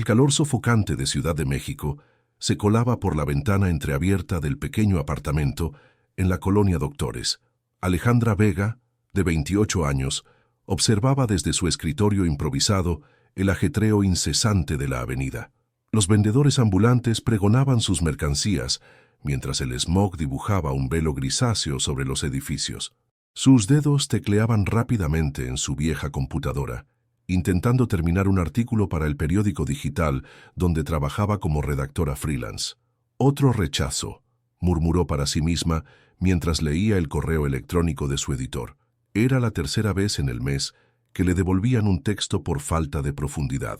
calor sofocante de Ciudad de México se colaba por la ventana entreabierta del pequeño apartamento en la colonia Doctores. Alejandra Vega, de 28 años, observaba desde su escritorio improvisado el ajetreo incesante de la avenida. Los vendedores ambulantes pregonaban sus mercancías, mientras el smog dibujaba un velo grisáceo sobre los edificios. Sus dedos tecleaban rápidamente en su vieja computadora, intentando terminar un artículo para el periódico digital donde trabajaba como redactora freelance. «Otro rechazo», murmuró para sí misma mientras leía el correo electrónico de su editor. Era la tercera vez en el mes que le devolvían un texto por falta de profundidad.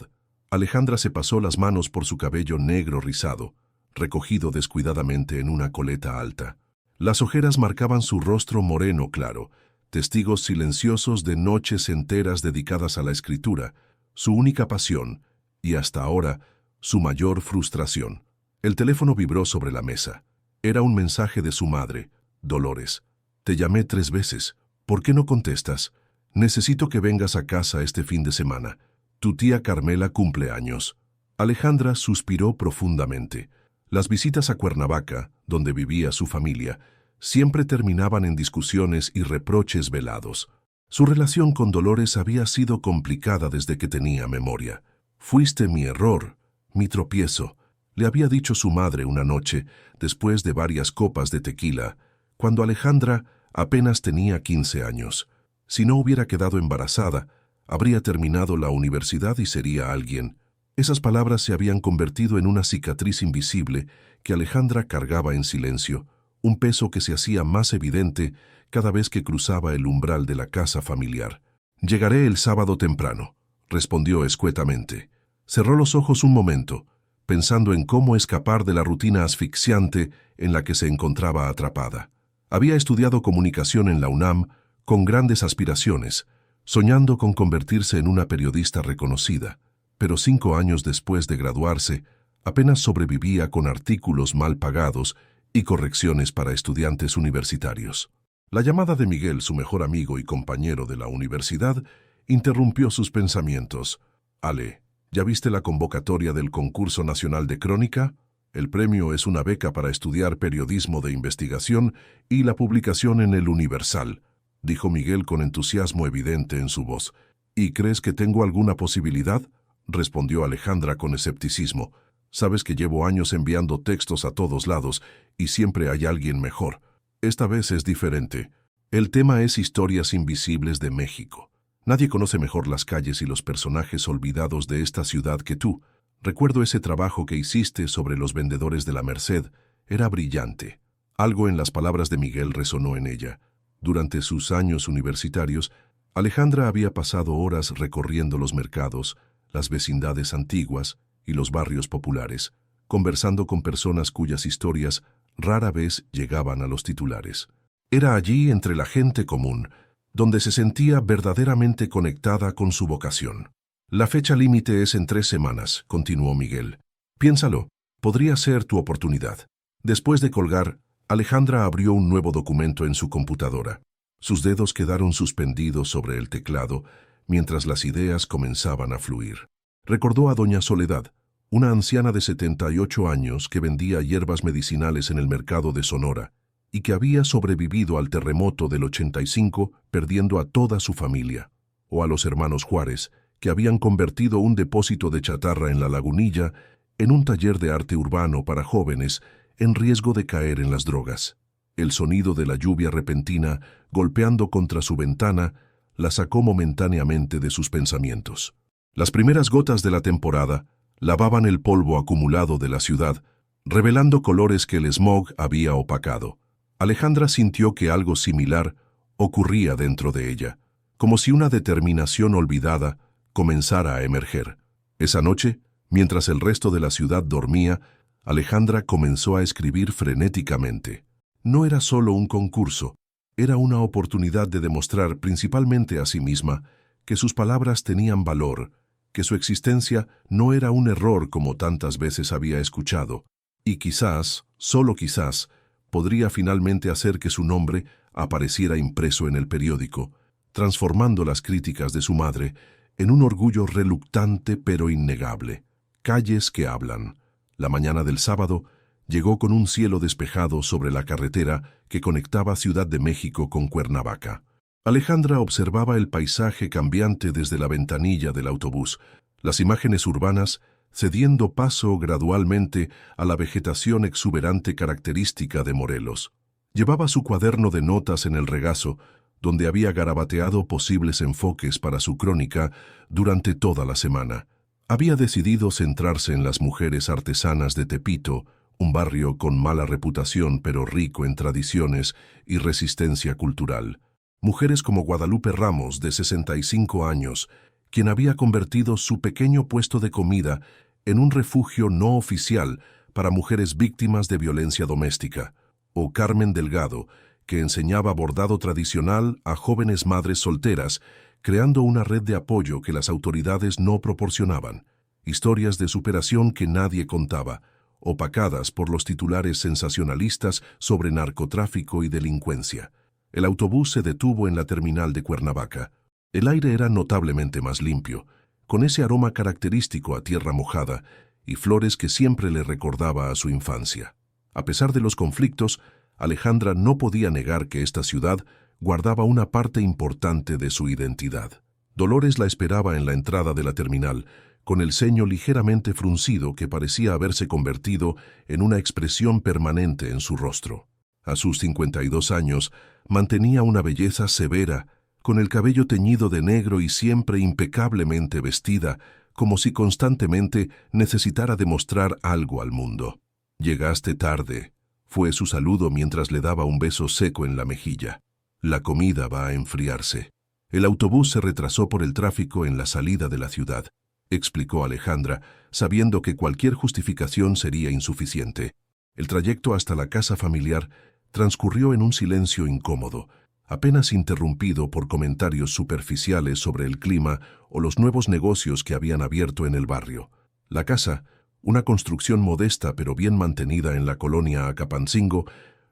Alejandra se pasó las manos por su cabello negro rizado, recogido descuidadamente en una coleta alta. Las ojeras marcaban su rostro moreno claro, testigos silenciosos de noches enteras dedicadas a la escritura, su única pasión, y hasta ahora, su mayor frustración. El teléfono vibró sobre la mesa. Era un mensaje de su madre, Dolores. «Te llamé 3 veces. ¿Por qué no contestas? Necesito que vengas a casa este fin de semana. Tu tía Carmela cumple años». Alejandra suspiró profundamente. Las visitas a Cuernavaca, donde vivía su familia, siempre terminaban en discusiones y reproches velados. Su relación con Dolores había sido complicada desde que tenía memoria. «Fuiste mi error, mi tropiezo», le había dicho su madre una noche, después de varias copas de tequila, cuando Alejandra apenas tenía 15 años. Si no hubiera quedado embarazada, habría terminado la universidad y sería alguien. Esas palabras se habían convertido en una cicatriz invisible que Alejandra cargaba en silencio, un peso que se hacía más evidente cada vez que cruzaba el umbral de la casa familiar. «Llegaré el sábado temprano», respondió escuetamente. Cerró los ojos un momento, pensando en cómo escapar de la rutina asfixiante en la que se encontraba atrapada. Había estudiado comunicación en la UNAM con grandes aspiraciones, soñando con convertirse en una periodista reconocida, pero 5 años después de graduarse, apenas sobrevivía con artículos mal pagados y correcciones para estudiantes universitarios. La llamada de Miguel, su mejor amigo y compañero de la universidad, interrumpió sus pensamientos. «Ale, ¿ya viste la convocatoria del Concurso Nacional de Crónica? El premio es una beca para estudiar periodismo de investigación y la publicación en El Universal», dijo Miguel con entusiasmo evidente en su voz. «¿Y crees que tengo alguna posibilidad?», respondió Alejandra con escepticismo. «Sabes que llevo años enviando textos a todos lados y siempre hay alguien mejor. Esta vez es diferente. El tema es Historias Invisibles de México. Nadie conoce mejor las calles y los personajes olvidados de esta ciudad que tú. Recuerdo ese trabajo que hiciste sobre los vendedores de la Merced. Era brillante». Algo en las palabras de Miguel resonó en ella. Durante sus años universitarios, Alejandra había pasado horas recorriendo los mercados, las vecindades antiguas y los barrios populares, conversando con personas cuyas historias rara vez llegaban a los titulares. Era allí, entre la gente común, donde se sentía verdaderamente conectada con su vocación. «La fecha límite es en 3 semanas», continuó Miguel. «Piénsalo, podría ser tu oportunidad». Después de colgar, Alejandra abrió un nuevo documento en su computadora. Sus dedos quedaron suspendidos sobre el teclado mientras las ideas comenzaban a fluir. Recordó a doña Soledad, una anciana de 78 años que vendía hierbas medicinales en el mercado de Sonora y que había sobrevivido al terremoto del 85 perdiendo a toda su familia, o a los hermanos Juárez, que habían convertido un depósito de chatarra en La Lagunilla en un taller de arte urbano para jóvenes en riesgo de caer en las drogas. El sonido de la lluvia repentina golpeando contra su ventana la sacó momentáneamente de sus pensamientos. Las primeras gotas de la temporada lavaban el polvo acumulado de la ciudad, revelando colores que el smog había opacado. Alejandra sintió que algo similar ocurría dentro de ella, como si una determinación olvidada comenzara a emerger. Esa noche, mientras el resto de la ciudad dormía, Alejandra comenzó a escribir frenéticamente. No era solo un concurso, era una oportunidad de demostrar principalmente a sí misma que sus palabras tenían valor, que su existencia no era un error como tantas veces había escuchado, y quizás, solo quizás, podría finalmente hacer que su nombre apareciera impreso en el periódico, transformando las críticas de su madre en un orgullo reluctante pero innegable. Calles que hablan. La mañana del sábado llegó con un cielo despejado sobre la carretera que conectaba Ciudad de México con Cuernavaca. Alejandra observaba el paisaje cambiante desde la ventanilla del autobús, las imágenes urbanas cediendo paso gradualmente a la vegetación exuberante característica de Morelos. Llevaba su cuaderno de notas en el regazo, donde había garabateado posibles enfoques para su crónica durante toda la semana. Había decidido centrarse en las mujeres artesanas de Tepito, un barrio con mala reputación pero rico en tradiciones y resistencia cultural. Mujeres como Guadalupe Ramos, de 65 años, quien había convertido su pequeño puesto de comida en un refugio no oficial para mujeres víctimas de violencia doméstica, o Carmen Delgado, que enseñaba bordado tradicional a jóvenes madres solteras, creando una red de apoyo que las autoridades no proporcionaban. Historias de superación que nadie contaba, opacadas por los titulares sensacionalistas sobre narcotráfico y delincuencia. El autobús se detuvo en la terminal de Cuernavaca. El aire era notablemente más limpio, con ese aroma característico a tierra mojada y flores que siempre le recordaba a su infancia. A pesar de los conflictos, Alejandra no podía negar que esta ciudad guardaba una parte importante de su identidad. Dolores la esperaba en la entrada de la terminal, con el ceño ligeramente fruncido que parecía haberse convertido en una expresión permanente en su rostro. A sus 52 años, mantenía una belleza severa, con el cabello teñido de negro y siempre impecablemente vestida, como si constantemente necesitara demostrar algo al mundo. «Llegaste tarde», fue su saludo mientras le daba un beso seco en la mejilla. «La comida va a enfriarse». El autobús se retrasó por el tráfico en la salida de la ciudad, explicó Alejandra, sabiendo que cualquier justificación sería insuficiente. El trayecto hasta la casa familiar transcurrió en un silencio incómodo, apenas interrumpido por comentarios superficiales sobre el clima o los nuevos negocios que habían abierto en el barrio. La casa, una construcción modesta pero bien mantenida en la colonia Acapancingo,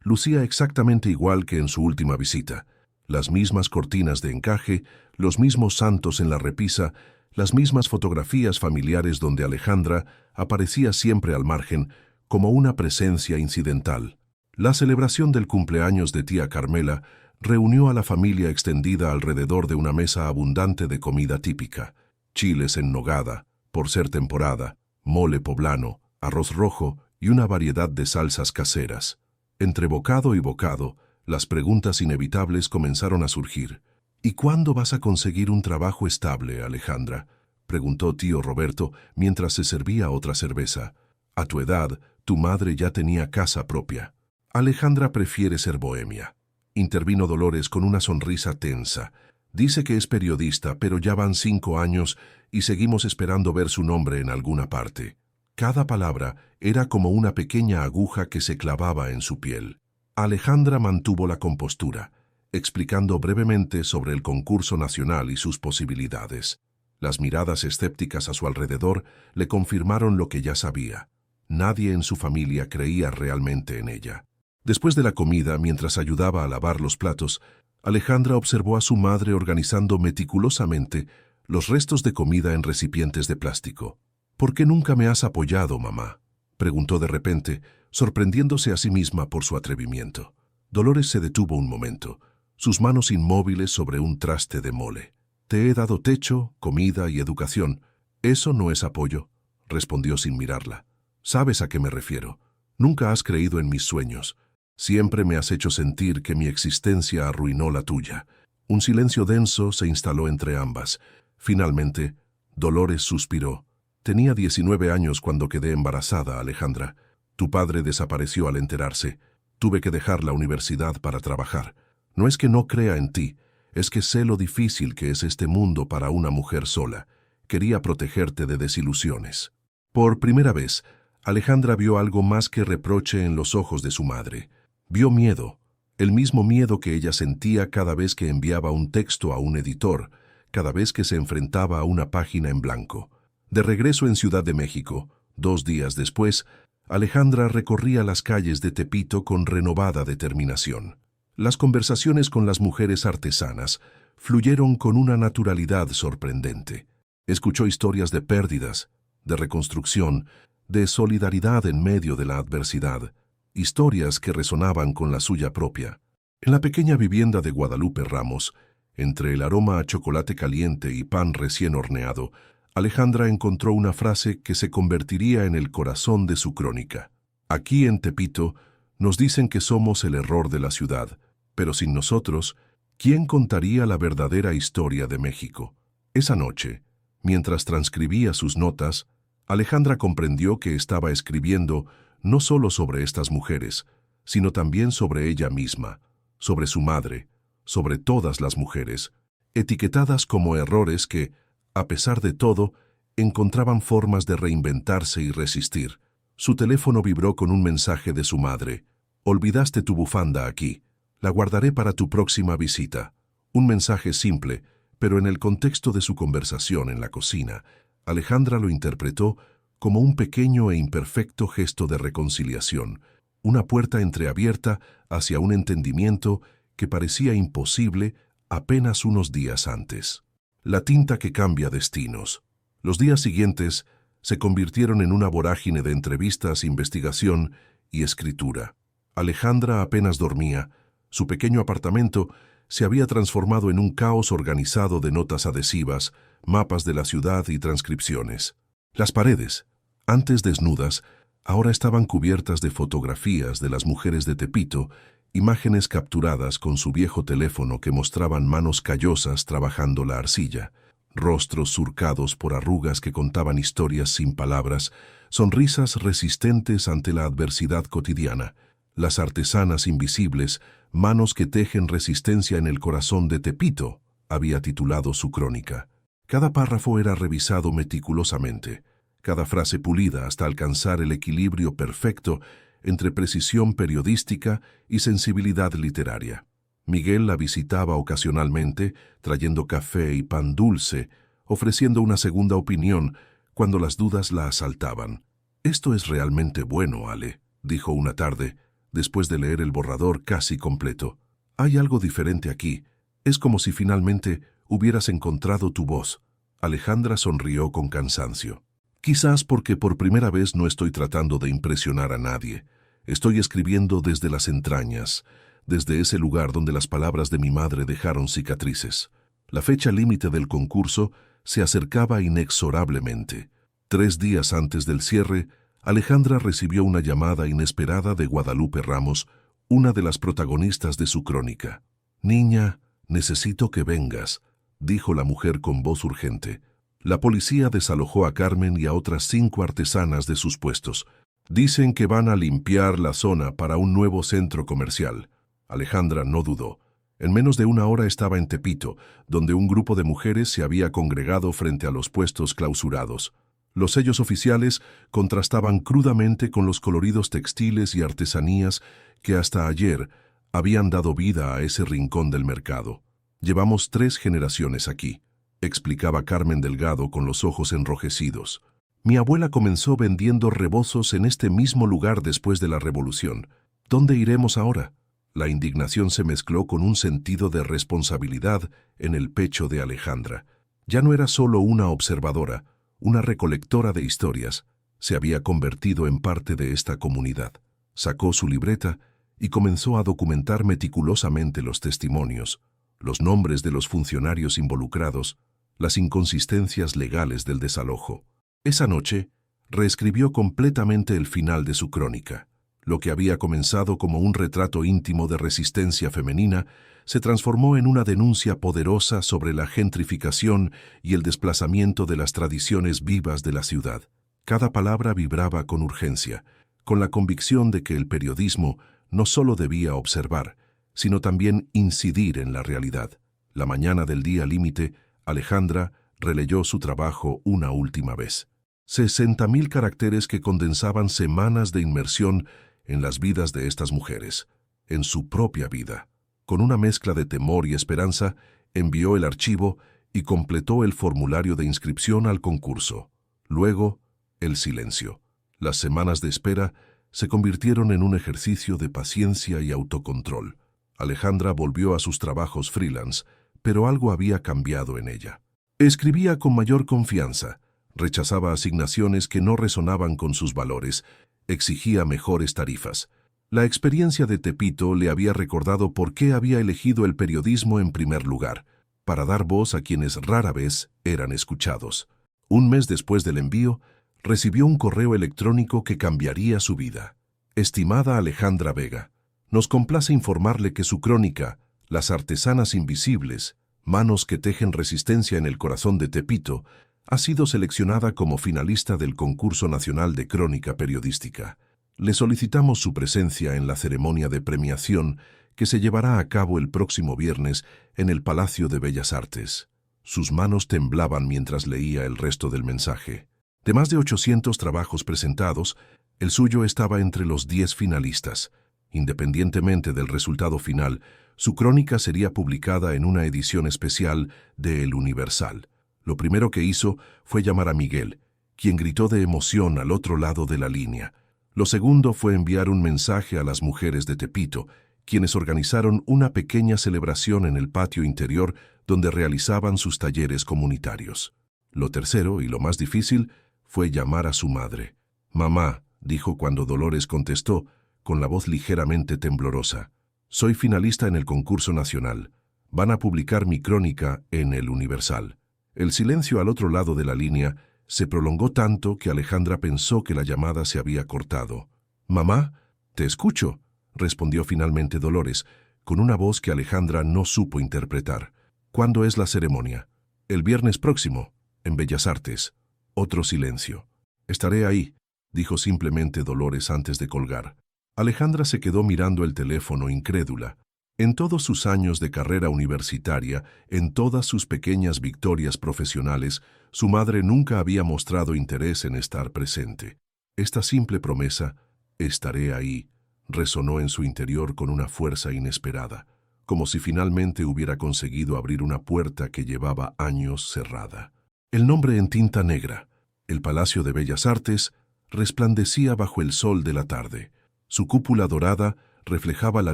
lucía exactamente igual que en su última visita. Las mismas cortinas de encaje, los mismos santos en la repisa, las mismas fotografías familiares donde Alejandra aparecía siempre al margen, como una presencia incidental. La celebración del cumpleaños de tía Carmela reunió a la familia extendida alrededor de una mesa abundante de comida típica: chiles en nogada, por ser temporada, mole poblano, arroz rojo y una variedad de salsas caseras. Entre bocado y bocado, las preguntas inevitables comenzaron a surgir. «¿Y cuándo vas a conseguir un trabajo estable, Alejandra?», preguntó tío Roberto mientras se servía otra cerveza. «A tu edad, tu madre ya tenía casa propia». «Alejandra prefiere ser bohemia», intervino Dolores con una sonrisa tensa. «Dice que es periodista, pero ya van 5 años y seguimos esperando ver su nombre en alguna parte». Cada palabra era como una pequeña aguja que se clavaba en su piel. Alejandra mantuvo la compostura, explicando brevemente sobre el concurso nacional y sus posibilidades. Las miradas escépticas a su alrededor le confirmaron lo que ya sabía. Nadie en su familia creía realmente en ella. Después de la comida, mientras ayudaba a lavar los platos, Alejandra observó a su madre organizando meticulosamente los restos de comida en recipientes de plástico. «¿Por qué nunca me has apoyado, mamá?», preguntó de repente, sorprendiéndose a sí misma por su atrevimiento. Dolores se detuvo un momento, sus manos inmóviles sobre un traste de mole. «Te he dado techo, comida y educación. Eso no es apoyo», respondió sin mirarla. «Sabes a qué me refiero. Nunca has creído en mis sueños. Siempre me has hecho sentir que mi existencia arruinó la tuya». Un silencio denso se instaló entre ambas. Finalmente, Dolores suspiró. «Tenía 19 años cuando quedé embarazada, Alejandra. Tu padre desapareció al enterarse. Tuve que dejar la universidad para trabajar. No es que no crea en ti, es que sé lo difícil que es este mundo para una mujer sola. Quería protegerte de desilusiones». Por primera vez, Alejandra vio algo más que reproche en los ojos de su madre. Vio miedo, el mismo miedo que ella sentía cada vez que enviaba un texto a un editor, cada vez que se enfrentaba a una página en blanco. De regreso en Ciudad de México, 2 días después, Alejandra recorría las calles de Tepito con renovada determinación. Las conversaciones con las mujeres artesanas fluyeron con una naturalidad sorprendente. Escuchó historias de pérdidas, de reconstrucción, de solidaridad en medio de la adversidad, historias que resonaban con la suya propia. En la pequeña vivienda de Guadalupe Ramos, entre el aroma a chocolate caliente y pan recién horneado, Alejandra encontró una frase que se convertiría en el corazón de su crónica. Aquí en Tepito nos dicen que somos el error de la ciudad, pero sin nosotros, ¿quién contaría la verdadera historia de México? Esa noche, mientras transcribía sus notas, Alejandra comprendió que estaba escribiendo no solo sobre estas mujeres, sino también sobre ella misma, sobre su madre, sobre todas las mujeres, etiquetadas como errores que, a pesar de todo, encontraban formas de reinventarse y resistir. Su teléfono vibró con un mensaje de su madre. «Olvidaste tu bufanda aquí. La guardaré para tu próxima visita». Un mensaje simple, pero en el contexto de su conversación en la cocina, Alejandra lo interpretó como un pequeño e imperfecto gesto de reconciliación, una puerta entreabierta hacia un entendimiento que parecía imposible apenas unos días antes. La tinta que cambia destinos. Los días siguientes se convirtieron en una vorágine de entrevistas, investigación y escritura. Alejandra apenas dormía. Su pequeño apartamento se había transformado en un caos organizado de notas adhesivas, mapas de la ciudad y transcripciones. Las paredes, antes desnudas, ahora estaban cubiertas de fotografías de las mujeres de Tepito, imágenes capturadas con su viejo teléfono que mostraban manos callosas trabajando la arcilla, rostros surcados por arrugas que contaban historias sin palabras, sonrisas resistentes ante la adversidad cotidiana, las artesanas invisibles, manos que tejen resistencia en el corazón de Tepito, había titulado su crónica. Cada párrafo era revisado meticulosamente, cada frase pulida hasta alcanzar el equilibrio perfecto entre precisión periodística y sensibilidad literaria. Miguel la visitaba ocasionalmente, trayendo café y pan dulce, ofreciendo una segunda opinión cuando las dudas la asaltaban. «Esto es realmente bueno, Ale», dijo una tarde, después de leer el borrador casi completo. «Hay algo diferente aquí. Es como si finalmente hubieras encontrado tu voz». Alejandra sonrió con cansancio. «Quizás porque por primera vez no estoy tratando de impresionar a nadie. Estoy escribiendo desde las entrañas, desde ese lugar donde las palabras de mi madre dejaron cicatrices». La fecha límite del concurso se acercaba inexorablemente. 3 días antes del cierre, Alejandra recibió una llamada inesperada de Guadalupe Ramos, una de las protagonistas de su crónica. «Niña, necesito que vengas», dijo la mujer con voz urgente. La policía desalojó a Carmen y a otras 5 artesanas de sus puestos. «Dicen que van a limpiar la zona para un nuevo centro comercial». Alejandra no dudó. En menos de 1 hora estaba en Tepito, donde un grupo de mujeres se había congregado frente a los puestos clausurados. Los sellos oficiales contrastaban crudamente con los coloridos textiles y artesanías que hasta ayer habían dado vida a ese rincón del mercado. «Llevamos 3 generaciones aquí», explicaba Carmen Delgado con los ojos enrojecidos. «Mi abuela comenzó vendiendo rebozos en este mismo lugar después de la Revolución. ¿Dónde iremos ahora?». La indignación se mezcló con un sentido de responsabilidad en el pecho de Alejandra. Ya no era solo una observadora, una recolectora de historias. Se había convertido en parte de esta comunidad. Sacó su libreta y comenzó a documentar meticulosamente los testimonios, los nombres de los funcionarios involucrados, las inconsistencias legales del desalojo. Esa noche, reescribió completamente el final de su crónica. Lo que había comenzado como un retrato íntimo de resistencia femenina se transformó en una denuncia poderosa sobre la gentrificación y el desplazamiento de las tradiciones vivas de la ciudad. Cada palabra vibraba con urgencia, con la convicción de que el periodismo no solo debía observar, sino también incidir en la realidad. La mañana del día límite, Alejandra releyó su trabajo una última vez. 60.000 caracteres que condensaban semanas de inmersión en las vidas de estas mujeres, en su propia vida. Con una mezcla de temor y esperanza, envió el archivo y completó el formulario de inscripción al concurso. Luego, el silencio. Las semanas de espera se convirtieron en un ejercicio de paciencia y autocontrol. Alejandra volvió a sus trabajos freelance, pero algo había cambiado en ella. Escribía con mayor confianza, Rechazaba asignaciones que no resonaban con sus valores. Exigía mejores tarifas. La experiencia de Tepito le había recordado por qué había elegido el periodismo en primer lugar, para dar voz a quienes rara vez eran escuchados. Un mes después del envío, recibió un correo electrónico que cambiaría su vida. Estimada Alejandra Vega, nos complace informarle que su crónica, Las artesanas invisibles, manos que tejen resistencia en el corazón de Tepito, ha sido seleccionada como finalista del Concurso Nacional de Crónica Periodística. Le solicitamos su presencia en la ceremonia de premiación que se llevará a cabo el próximo viernes en el Palacio de Bellas Artes. Sus manos temblaban mientras leía el resto del mensaje. De más de 800 trabajos presentados, el suyo estaba entre los 10 finalistas. Independientemente del resultado final, su crónica sería publicada en una edición especial de El Universal. Lo primero que hizo fue llamar a Miguel, quien gritó de emoción al otro lado de la línea. Lo segundo fue enviar un mensaje a las mujeres de Tepito, quienes organizaron una pequeña celebración en el patio interior donde realizaban sus talleres comunitarios. Lo tercero, y lo más difícil, fue llamar a su madre. «Mamá», dijo cuando Dolores contestó, con la voz ligeramente temblorosa, «soy finalista en el concurso nacional. Van a publicar mi crónica en El Universal». El silencio al otro lado de la línea se prolongó tanto que Alejandra pensó que la llamada se había cortado. «Mamá, te escucho», respondió finalmente Dolores, con una voz que Alejandra no supo interpretar. «¿Cuándo es la ceremonia?» «El viernes próximo, en Bellas Artes». Otro silencio. «Estaré ahí», dijo simplemente Dolores antes de colgar. Alejandra se quedó mirando el teléfono incrédula. En todos sus años de carrera universitaria, en todas sus pequeñas victorias profesionales, su madre nunca había mostrado interés en estar presente. Esta simple promesa, «estaré ahí», resonó en su interior con una fuerza inesperada, como si finalmente hubiera conseguido abrir una puerta que llevaba años cerrada. El nombre en tinta negra, el Palacio de Bellas Artes, resplandecía bajo el sol de la tarde. Su cúpula dorada reflejaba la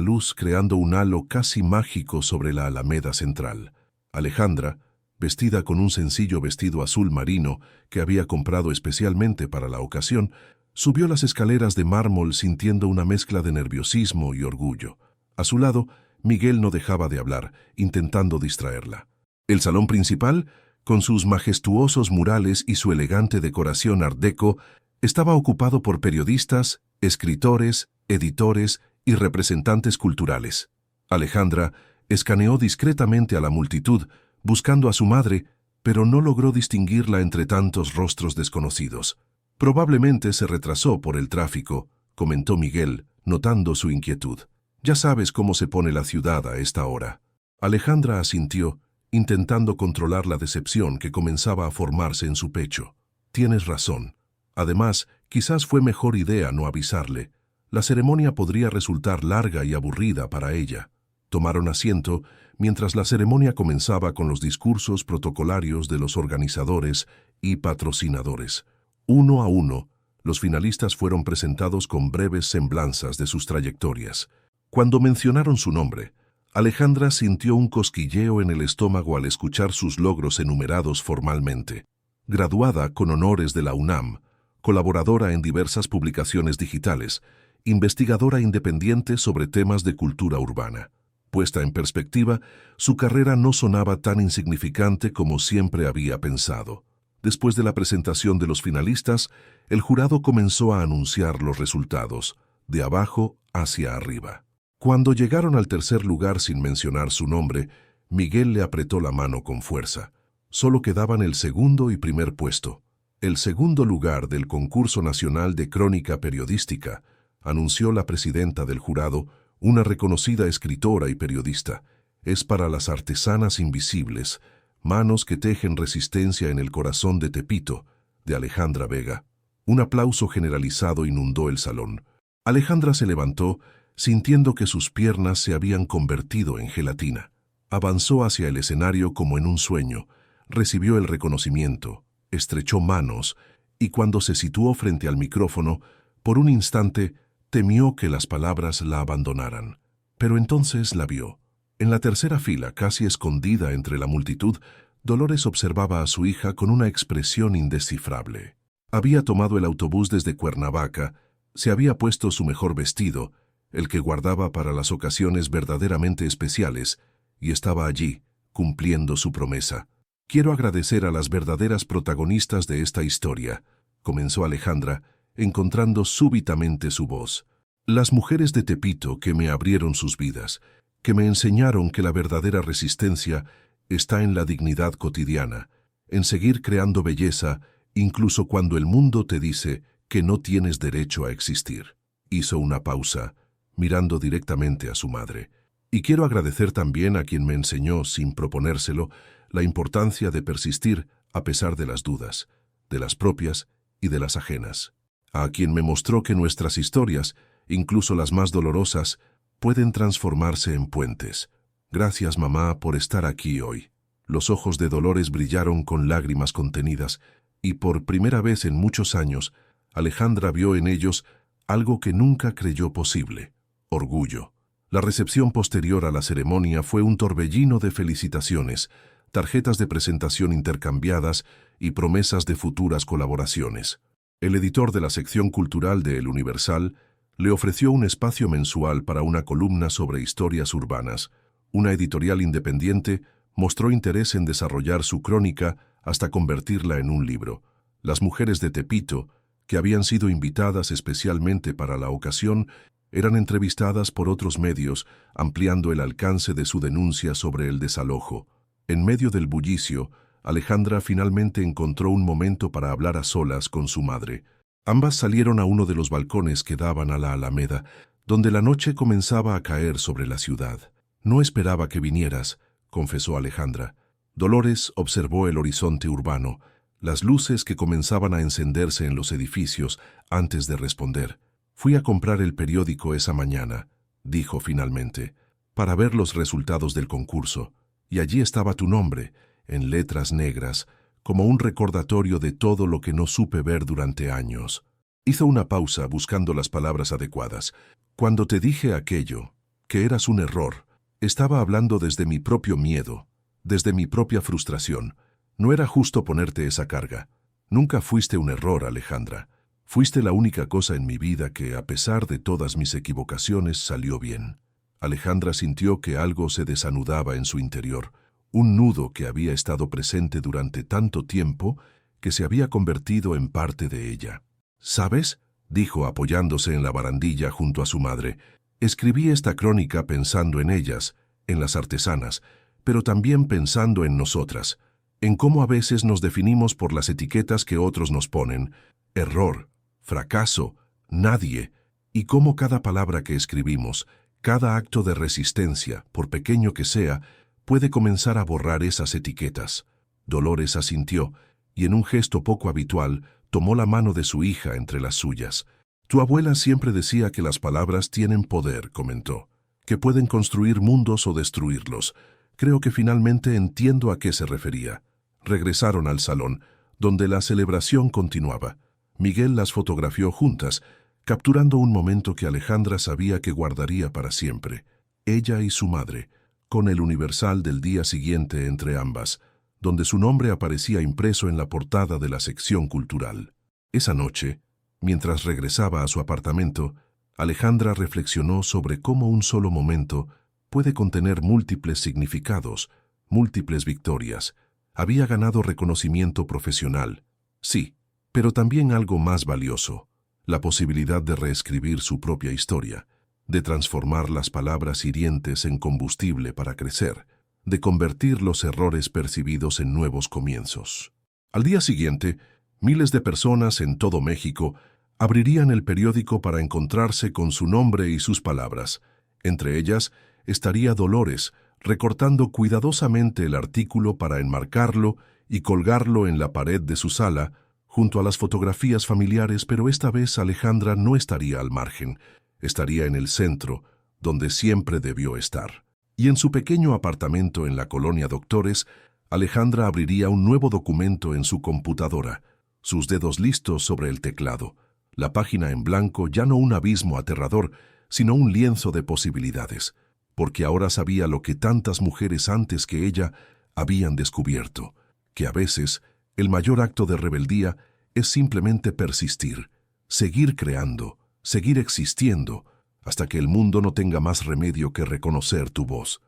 luz creando un halo casi mágico sobre la alameda central. Alejandra, vestida con un sencillo vestido azul marino que había comprado especialmente para la ocasión, subió las escaleras de mármol sintiendo una mezcla de nerviosismo y orgullo. A su lado, Miguel no dejaba de hablar, intentando distraerla. El salón principal, con sus majestuosos murales y su elegante decoración art déco, estaba ocupado por periodistas, escritores, editores y representantes culturales. Alejandra escaneó discretamente a la multitud, buscando a su madre, pero no logró distinguirla entre tantos rostros desconocidos. «Probablemente se retrasó por el tráfico», comentó Miguel, notando su inquietud. «Ya sabes cómo se pone la ciudad a esta hora». Alejandra asintió, intentando controlar la decepción que comenzaba a formarse en su pecho. «Tienes razón. Además, quizás fue mejor idea no avisarle. La ceremonia podría resultar larga y aburrida para ella». Tomaron asiento mientras la ceremonia comenzaba con los discursos protocolarios de los organizadores y patrocinadores. Uno a uno, los finalistas fueron presentados con breves semblanzas de sus trayectorias. Cuando mencionaron su nombre, Alejandra sintió un cosquilleo en el estómago al escuchar sus logros enumerados formalmente. Graduada con honores de la UNAM, colaboradora en diversas publicaciones digitales, investigadora independiente sobre temas de cultura urbana. Puesta en perspectiva, su carrera no sonaba tan insignificante como siempre había pensado. Después de la presentación de los finalistas, el jurado comenzó a anunciar los resultados, de abajo hacia arriba. Cuando llegaron al tercer lugar sin mencionar su nombre, Miguel le apretó la mano con fuerza. Solo quedaban el segundo y primer puesto. «El segundo lugar del Concurso Nacional de Crónica Periodística», anunció la presidenta del jurado, una reconocida escritora y periodista, «es para las artesanas invisibles, manos que tejen resistencia en el corazón de Tepito», de Alejandra Vega. Un aplauso generalizado inundó el salón. Alejandra se levantó, sintiendo que sus piernas se habían convertido en gelatina. Avanzó hacia el escenario como en un sueño, recibió el reconocimiento, estrechó manos, y cuando se situó frente al micrófono, por un instante temió que las palabras la abandonaran. Pero entonces la vio. En la tercera fila, casi escondida entre la multitud, Dolores observaba a su hija con una expresión indescifrable. Había tomado el autobús desde Cuernavaca, se había puesto su mejor vestido, el que guardaba para las ocasiones verdaderamente especiales, y estaba allí, cumpliendo su promesa. «Quiero agradecer a las verdaderas protagonistas de esta historia», comenzó Alejandra, encontrando súbitamente su voz. «Las mujeres de Tepito que me abrieron sus vidas, que me enseñaron que la verdadera resistencia está en la dignidad cotidiana, en seguir creando belleza, incluso cuando el mundo te dice que no tienes derecho a existir». Hizo una pausa, mirando directamente a su madre. «Y quiero agradecer también a quien me enseñó, sin proponérselo, la importancia de persistir a pesar de las dudas, de las propias y de las ajenas. A quien me mostró que nuestras historias, incluso las más dolorosas, pueden transformarse en puentes. Gracias, mamá, por estar aquí hoy». Los ojos de Dolores brillaron con lágrimas contenidas, y por primera vez en muchos años, Alejandra vio en ellos algo que nunca creyó posible: orgullo. La recepción posterior a la ceremonia fue un torbellino de felicitaciones, tarjetas de presentación intercambiadas y promesas de futuras colaboraciones. El editor de la sección cultural de El Universal le ofreció un espacio mensual para una columna sobre historias urbanas. Una editorial independiente mostró interés en desarrollar su crónica hasta convertirla en un libro. Las mujeres de Tepito, que habían sido invitadas especialmente para la ocasión, eran entrevistadas por otros medios, ampliando el alcance de su denuncia sobre el desalojo. En medio del bullicio, Alejandra finalmente encontró un momento para hablar a solas con su madre. Ambas salieron a uno de los balcones que daban a la Alameda, donde la noche comenzaba a caer sobre la ciudad. «No esperaba que vinieras», confesó Alejandra. Dolores observó el horizonte urbano, las luces que comenzaban a encenderse en los edificios antes de responder. «Fui a comprar el periódico esa mañana», dijo finalmente, «para ver los resultados del concurso, y allí estaba tu nombre, en letras negras, como un recordatorio de todo lo que no supe ver durante años». Hizo una pausa buscando las palabras adecuadas. «Cuando te dije aquello, que eras un error, estaba hablando desde mi propio miedo, desde mi propia frustración. No era justo ponerte esa carga. Nunca fuiste un error, Alejandra. Fuiste la única cosa en mi vida que, a pesar de todas mis equivocaciones, salió bien». Alejandra sintió que algo se desanudaba en su interior, un nudo que había estado presente durante tanto tiempo que se había convertido en parte de ella. «¿Sabes?», dijo apoyándose en la barandilla junto a su madre. «Escribí esta crónica pensando en ellas, en las artesanas, pero también pensando en nosotras, en cómo a veces nos definimos por las etiquetas que otros nos ponen: error, fracaso, nadie, y cómo cada palabra que escribimos, cada acto de resistencia, por pequeño que sea, puede comenzar a borrar esas etiquetas». Dolores asintió, y en un gesto poco habitual, tomó la mano de su hija entre las suyas. «Tu abuela siempre decía que las palabras tienen poder», comentó, «que pueden construir mundos o destruirlos. Creo que finalmente entiendo a qué se refería». Regresaron al salón, donde la celebración continuaba. Miguel las fotografió juntas, capturando un momento que Alejandra sabía que guardaría para siempre. Ella y su madre, con El Universal del día siguiente entre ambas, donde su nombre aparecía impreso en la portada de la sección cultural. Esa noche, mientras regresaba a su apartamento, Alejandra reflexionó sobre cómo un solo momento puede contener múltiples significados, múltiples victorias. Había ganado reconocimiento profesional, sí, pero también algo más valioso: la posibilidad de reescribir su propia historia, de transformar las palabras hirientes en combustible para crecer, de convertir los errores percibidos en nuevos comienzos. Al día siguiente, miles de personas en todo México abrirían el periódico para encontrarse con su nombre y sus palabras. Entre ellas estaría Dolores, recortando cuidadosamente el artículo para enmarcarlo y colgarlo en la pared de su sala, junto a las fotografías familiares, pero esta vez Alejandra no estaría al margen, estaría en el centro, donde siempre debió estar. Y en su pequeño apartamento en la colonia Doctores, Alejandra abriría un nuevo documento en su computadora, sus dedos listos sobre el teclado, la página en blanco, ya no un abismo aterrador, sino un lienzo de posibilidades, porque ahora sabía lo que tantas mujeres antes que ella habían descubierto que a veces el mayor acto de rebeldía es simplemente persistir, seguir creando, seguir existiendo, hasta que el mundo no tenga más remedio que reconocer tu voz.